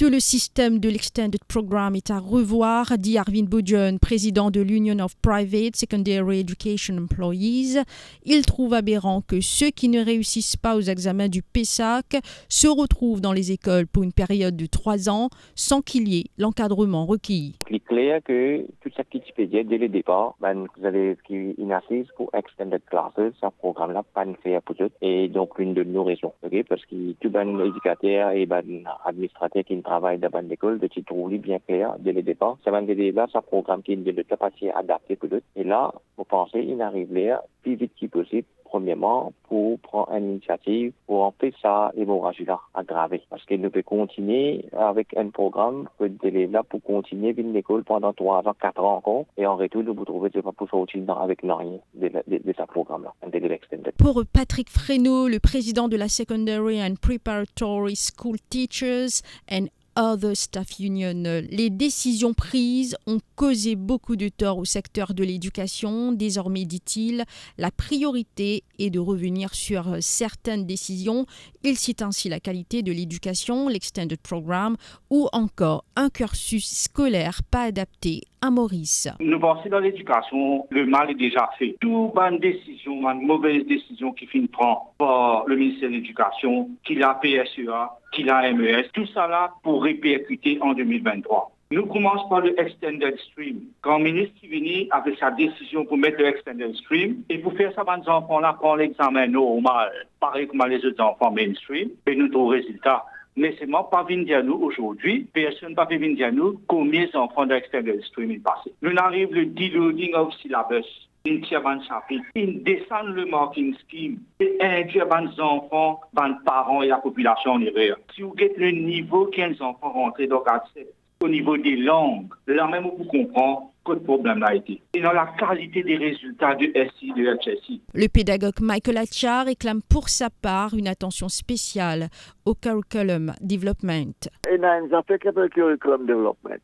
Tout le système de l'Extended Programme est à revoir, dit Arvind Bhujan, président de l'Union of Private Secondary Education Employees. Il trouve aberrant que ceux qui ne réussissent pas aux examens du PESAC se retrouvent dans les écoles pour une période de 3 ans sans qu'il y ait l'encadrement requis. Il est clair que tout ce qui se fait dès le départ, vous avez une assise pour Extended Classes, ce programme-là, pas ne fait pour tout. Et donc, l'une de nos raisons, parce que tout les éducateurs et les administrateurs qui travaillent dans l'école, de se trouver bien clair dès le départ. Ça va nous aider là, ce programme qui est de capacité adaptée pour tout. Et là, vous pensez, il arrive là, plus vite que possible. Premièrement, pour prendre une initiative pour empêcher ça hémorragie-là aggraver. Parce qu'il ne peut continuer avec un programme que là pour continuer à l'école pendant 3 ans, 4 ans encore. Et en retour, vous trouvez que pas pour sortir avec rien de ce programme-là, de l'extended. Pour Patrick Fresneau, le président de la Secondary and Preparatory School Teachers and Other Staff Union, les décisions prises ont causé beaucoup de tort au secteur de l'éducation. Désormais, dit-il, la priorité est de revenir sur certaines décisions. Il cite ainsi la qualité de l'éducation, l'Extended Programme ou encore un cursus scolaire pas adapté à Maurice. Nous pensons dans l'éducation, le mal est déjà fait. Toute bonne décision, une mauvaise décision qui finit prend par le ministère de l'Éducation, qu'il a PSEA, qu'il a MES, tout ça là pour répercuter en 2023. Nous commençons par le Extended Stream. Quand le ministre est venu avec sa décision pour mettre le Extended Stream, et pour faire ça, les enfants là prennent l'examen normal, pareil comme les autres enfants mainstream, et nous trouvons le résultat. Mais c'est moi pas venir dire nous aujourd'hui, personne ne peut venir dire nous combien d'enfants de Extended Stream est passé. Nous arrivons le deloading of syllabus. Une tiers de chapitre, une descend le marking scheme, et induire les enfants, les parents et la population en erreur. Si vous avez le niveau qu'un enfant rentré dans le au niveau des langues, là même vous comprenez que le problème a été. Et dans la qualité des résultats de SI, de HSI. Le pédagogue Michael Achar réclame pour sa part une attention spéciale au curriculum development. Et nous avons fait le curriculum development.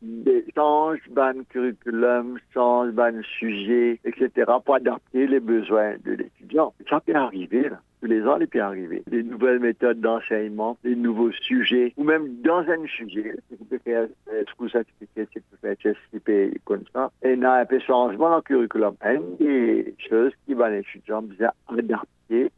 Change le curriculum, change le sujet, etc. pour adapter les besoins de l'étudiant. Ça peut arriver là. Tous les ans, il peut arriver. Des nouvelles méthodes d'enseignement, des nouveaux sujets, ou même dans un sujet, si vous pouvez faire school certificate, si vous pouvez faire HSCP, comme ça, et il y a un peu de changement dans le curriculum. Une des choses qui va l'étudiant bien adapter.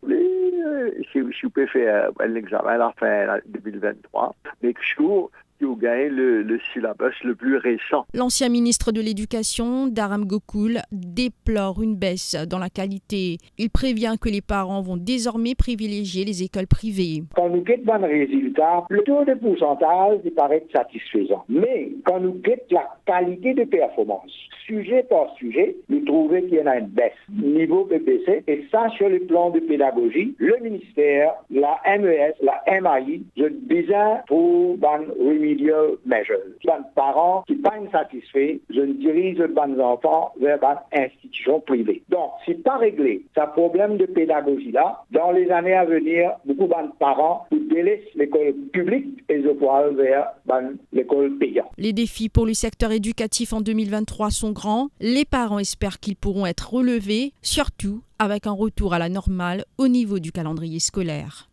Si vous pouvez faire l'examen à la fin 2023, make sure vous gagnez le syllabus le plus récent. L'ancien ministre de l'Éducation, Dharam Gokul, déplore une baisse dans la qualité. Il prévient que les parents vont désormais privilégier les écoles privées. Quand nous avons un résultat, le taux de pourcentage paraît satisfaisant. Mais quand nous avons la qualité de performance, sujet par sujet, nous trouvons qu'il y en a une baisse. Niveau PPC, et ça sur le plan de pédagogie, le ministère, la MES, la MAI, je besoin pour remedial measures. Les parents qui ne sont pas satisfaits, je dirige les enfants vers une institution privée. Donc, si pas réglé ce problème de pédagogie-là, dans les années à venir, beaucoup de parents délaissent l'école publique et se voient vers l'école payante. Les défis pour le secteur éducatif en 2023 sont grands. Les parents espèrent qu'ils pourront être relevés, surtout avec un retour à la normale au niveau du calendrier scolaire.